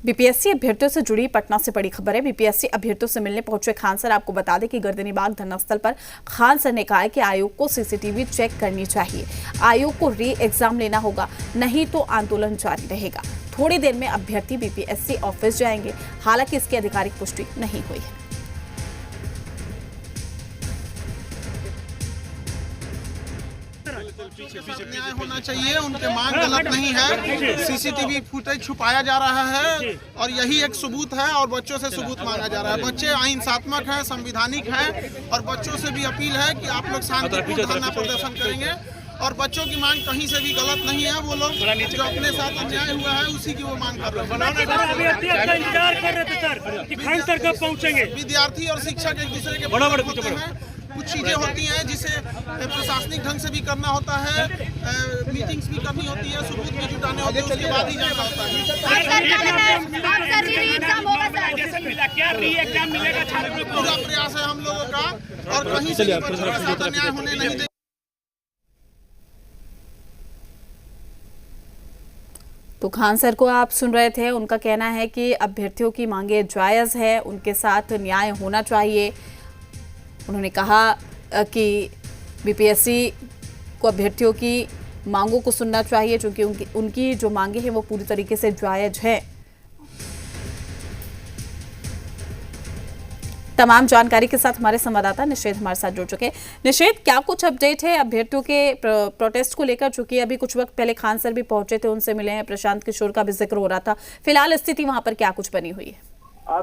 BPSC अभ्यर्थियों से जुड़ी पटना से बड़ी खबर है। बीपीएससी अभ्यर्थियों से मिलने पहुंचे खान सर आपको बता दें कि गर्दनीबाग धरना स्थल पर खान सर ने कहा है कि आयोग को सीसीटीवी चेक करनी चाहिए, आयोग को री एग्जाम लेना होगा, नहीं तो आंदोलन जारी रहेगा। थोड़ी देर में अभ्यर्थी बीपीएससी ऑफिस जाएंगे, हालांकि इसकी आधिकारिक पुष्टि नहीं हुई है। न्याय होना चाहिए, उनके मांग गलत नहीं है। सीसीटीवी फुटेज छुपाया जा रहा है और यही एक सबूत है और बच्चों से सबूत मांगा जा रहा है। बच्चे अहिंसात्मक हैं, संवैधानिक हैं और बच्चों से भी अपील है कि आप लोग शांतिपूर्ण धरना प्रदर्शन करेंगे और बच्चों की मांग कहीं से भी गलत नहीं है। वो लोग जो अपने साथ अन्याय हुआ है उसी की वो मांग कर रहे हैं। इंतजार कर रहे थे सर कि खान सर कब पहुंचेंगे। विद्यार्थी और शिक्षक एक दूसरे के होते हैं, कुछ चीजें होती हैं जिसे प्रशासनिक ढंग से भी करना होता है, मीटिंग्स भी करनी होती है, सबूत भी जुटाने होते हैं, उसके बाद ही जाना होता है। पूरा प्रयास है हम लोगों का और कहीं से बच्चों के साथ अन्याय होने नहीं देंगे। तो खान सर को आप सुन रहे थे, उनका कहना है कि अभ्यर्थियों की मांगे जायज़ है, उनके साथ न्याय होना चाहिए। उन्होंने कहा कि बीपीएससी को अभ्यर्थियों की मांगों को सुनना चाहिए, क्योंकि उनकी जो मांगे हैं वो पूरी तरीके से जायज़ है। तमाम जानकारी के साथ हमारे संवाददाता निषेध हमारे साथ जुड़ चुके हैं। निषेध, क्या कुछ अपडेट है अभ्यर्थियों के प्रोटेस्ट को लेकर? चूंकि अभी कुछ वक्त पहले खान सर भी पहुंचे थे, उनसे मिले हैं, प्रशांत किशोर का भी जिक्र हो रहा था। फिलहाल स्थिति वहां पर क्या कुछ बनी हुई है?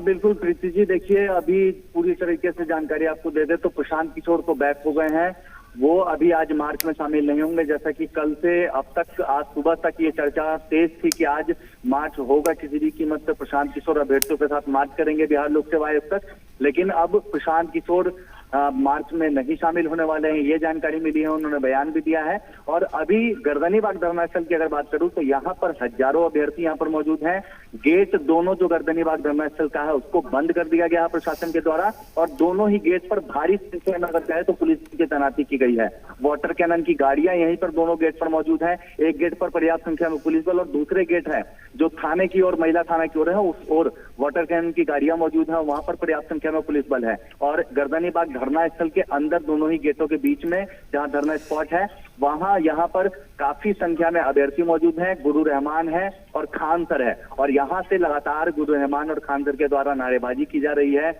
बिल्कुल प्रीति जी, देखिए अभी पूरी तरीके से जानकारी आपको दे दे तो प्रशांत किशोर तो बैक हो गए हैं। वो अभी आज मार्च में शामिल नहीं होंगे, जैसा कि कल से अब तक आज सुबह तक ये चर्चा तेज थी कि आज मार्च होगा, किसी भी कीमत से प्रशांत किशोर अभ्यर्थियों के साथ मार्च करेंगे बिहार लोक सेवा आयोग तक। लेकिन अब प्रशांत किशोर मार्च में नहीं शामिल होने वाले हैं, ये जानकारी मिली है, उन्होंने बयान भी दिया है। और अभी गर्दनीबाग धरना स्थल की अगर बात करूं तो यहाँ पर हजारों अभ्यर्थी यहाँ पर मौजूद हैं। गेट दोनों जो गर्दनीबाग धरना स्थल का है उसको बंद कर दिया गया है प्रशासन के द्वारा और दोनों ही गेट पर भारी संख्या में अगर चाहे तो पुलिस की तैनाती की गई है। वाटर कैनन की गाड़ियां यहीं पर दोनों गेट पर मौजूद है। एक गेट पर पर्याप्त संख्या में पुलिस बल और दूसरे गेट है जो थाने की ओर, महिला थाना की ओर है, उस ओर वाटर कैनन की गाड़ियां मौजूद है, वहां पर पर्याप्त संख्या में पुलिस बल है। और गर्दनीबाग धरना स्थल के अंदर दोनों ही गेटों के बीच में जहां धरना स्पॉट है वहां यहाँ पर काफी संख्या में अभ्यर्थी मौजूद हैं। गुरु रहमान है और खान सर है और यहाँ से लगातार गुरु रहमान और खान सर के द्वारा नारेबाजी की जा रही है।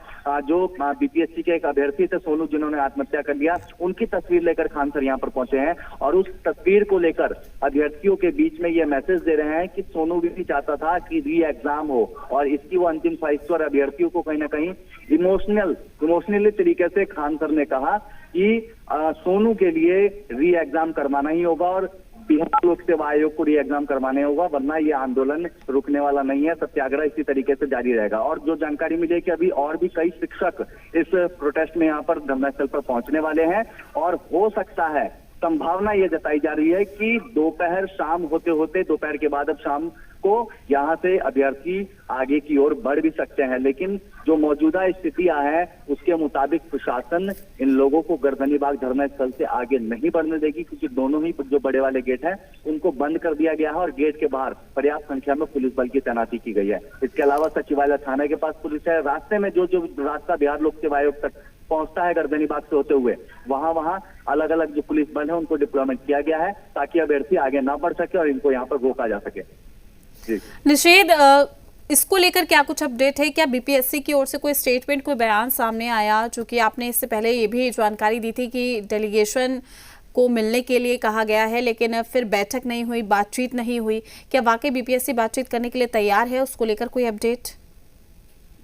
जो बीपीएससी के एक अभ्यर्थी थे सोनू, जिन्होंने आत्महत्या कर लिया, उनकी तस्वीर लेकर खान सर यहाँ पर पहुंचे हैं और उस तस्वीर को लेकर अभ्यर्थियों के बीच में ये मैसेज दे रहे हैं कि सोनू भी चाहता था कि री एग्जाम हो और इसकी वो अंतिम ख्वाहिश और अभ्यर्थियों को कहीं ना कहीं इमोशनली तरीके से खान सर ने कहा कि सोनू के लिए री एग्जाम करवाना ही होगा और बिहार लोक सेवा आयोग को री एग्जाम करवाने होगा, वरना ये आंदोलन रुकने वाला नहीं है, सत्याग्रह इसी तरीके से जारी रहेगा। और जो जानकारी मिली है कि अभी और भी कई शिक्षक इस प्रोटेस्ट में यहाँ पर धरना स्थल पर पहुंचने वाले हैं और हो सकता है, संभावना ये जताई जा रही है कि दोपहर शाम होते होते, दोपहर के बाद अब शाम को यहाँ से अभ्यर्थी आगे की ओर बढ़ भी सकते हैं। लेकिन जो मौजूदा स्थितियां हैं उसके मुताबिक प्रशासन इन लोगों को गर्दनीबाग धरना स्थल से आगे नहीं बढ़ने देगी, क्योंकि दोनों ही जो बड़े वाले गेट हैं उनको बंद कर दिया गया है और गेट के बाहर पर्याप्त संख्या में पुलिस बल की तैनाती की गई है। इसके अलावा सचिवालय थाने के पास पुलिस है। रास्ते में जो रास्ता बिहार लोक सेवा आयोग तक पहुंचता है गर्दनीबाग से होते हुए, वहां अलग अलग जो पुलिस बल है उनको डिप्लॉयमेंट किया गया है ताकि अभ्यर्थी आगे ना बढ़ सके और इनको यहाँ पर रोका जा सके। निषेध, इसको लेकर क्या कुछ अपडेट है? क्या बीपीएससी की ओर से कोई स्टेटमेंट, कोई बयान सामने आया? चूंकि आपने इससे पहले ये भी जानकारी दी थी कि डेलीगेशन को मिलने के लिए कहा गया है, लेकिन फिर बैठक नहीं हुई, बातचीत नहीं हुई। क्या वाकई बीपीएससी बातचीत करने के लिए तैयार है? उसको लेकर कोई अपडेट?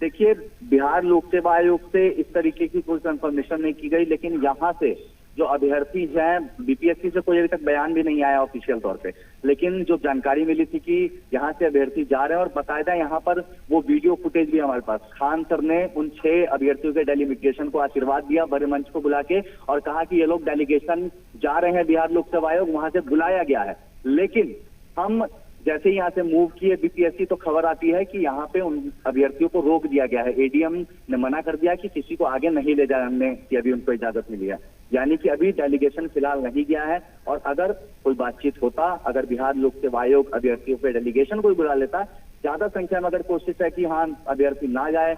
देखिए, बिहार लोक सेवा आयोग से इस तरीके की कोई कंफर्मेशन नहीं की गई, लेकिन यहाँ से जो अभ्यर्थी हैं, बीपीएससी से कोई अभी तक बयान भी नहीं आया ऑफिशियल तौर पे, लेकिन जो जानकारी मिली थी कि यहाँ से अभ्यर्थी जा रहे हैं और बाकायदा यहाँ पर वो वीडियो फुटेज भी हमारे पास। खान सर ने उन 6 अभ्यर्थियों के डेलीगेशन को आशीर्वाद दिया बड़े मंच को बुला के और कहा कि ये लोग डेलीगेशन जा रहे हैं बिहार लोक सेवा आयोग, वहां से बुलाया गया है। लेकिन हम जैसे ही यहाँ से मूव किए बीपीएससी तो खबर आती है कि यहाँ पे उन अभ्यर्थियों को रोक दिया गया है। एडीएम ने मना कर दिया कि किसी को आगे नहीं ले जाने की अभी उनको इजाजत मिली है, यानी कि अभी डेलीगेशन फिलहाल नहीं गया है। और अगर कोई बातचीत होता, अगर बिहार लोक सेवा आयोग अभ्यर्थियों पे डेलीगेशन कोई बुला लेता ज्यादा संख्या में अगर कोशिश है कि हाँ अभ्यर्थी ना जाए,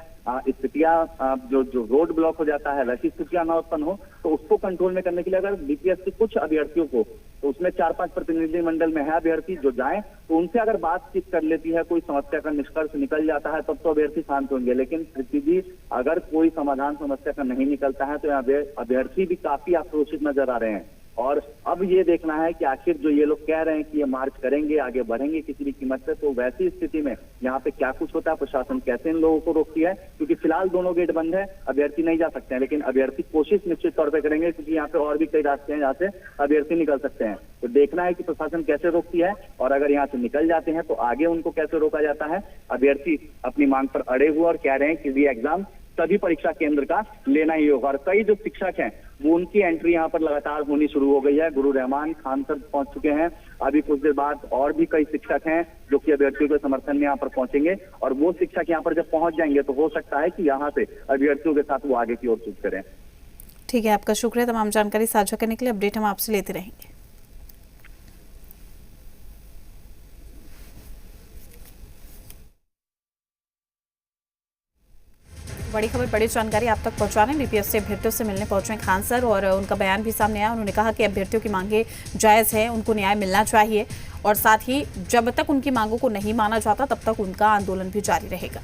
स्थितियां जो रोड ब्लॉक हो जाता है वैसी स्थितियां ना उत्पन्न हो, तो उसको कंट्रोल में करने के लिए अगर बीपीएससी कुछ अभ्यर्थियों को, तो उसमें 4-5 प्रतिनिधि मंडल में है अभ्यर्थी जो जाएं, तो उनसे अगर बातचीत कर लेती है, कोई समस्या का निष्कर्ष निकल जाता है, तब तो अभ्यर्थी शांत होंगे। लेकिन पृथ्वी जी, अगर कोई समाधान समस्या का नहीं निकलता है तो अभ्यर्थी भी काफी आक्रोशित नजर आ रहे हैं। और अब ये देखना है कि आखिर जो ये लोग कह रहे हैं कि ये मार्च करेंगे, आगे बढ़ेंगे किसी भी कीमत से, तो वैसी स्थिति में यहाँ पे क्या कुछ होता है, प्रशासन कैसे इन लोगों को रोकती है, क्योंकि फिलहाल दोनों गेट बंद है, अभ्यर्थी नहीं जा सकते हैं, लेकिन अभ्यर्थी कोशिश निश्चित तौर पर करेंगे, क्योंकि यहाँ पे और भी कई रास्ते हैं जहाँ से अभ्यर्थी निकल सकते हैं। तो देखना है कि प्रशासन कैसे रोकती है, और अगर यहाँ से निकल जाते हैं तो आगे उनको कैसे रोका जाता है। अभ्यर्थी अपनी मांग पर अड़े हुए और कह रहे हैं कि री एग्जाम सभी परीक्षा केंद्र का लेना ही होगा। और कई जो शिक्षक हैं वो उनकी एंट्री यहाँ पर लगातार होनी शुरू हो गई है। गुरु रहमान खान सर पहुंच चुके हैं, अभी कुछ देर बाद और भी कई शिक्षक हैं जो कि अभ्यर्थियों के समर्थन में यहाँ पर पहुंचेंगे, और वो शिक्षक यहाँ पर जब पहुंच जाएंगे तो हो सकता है कि यहाँ से अभ्यर्थियों के साथ वो आगे की ओर कूच करें। ठीक है, आपका शुक्रिया तमाम जानकारी साझा करने के लिए। अपडेट हम आपसे लेते रहेंगे। बड़ी खबर, बड़ी जानकारी आप तक पहुंचा रहे हैं। बीपीएससी अभ्यर्थियों से मिलने पहुंचे खान सर, और उनका बयान भी सामने आया। उन्होंने कहा कि अभ्यर्थियों की मांगे जायज़ हैं, उनको न्याय मिलना चाहिए, और साथ ही जब तक उनकी मांगों को नहीं माना जाता तब तक उनका आंदोलन भी जारी रहेगा।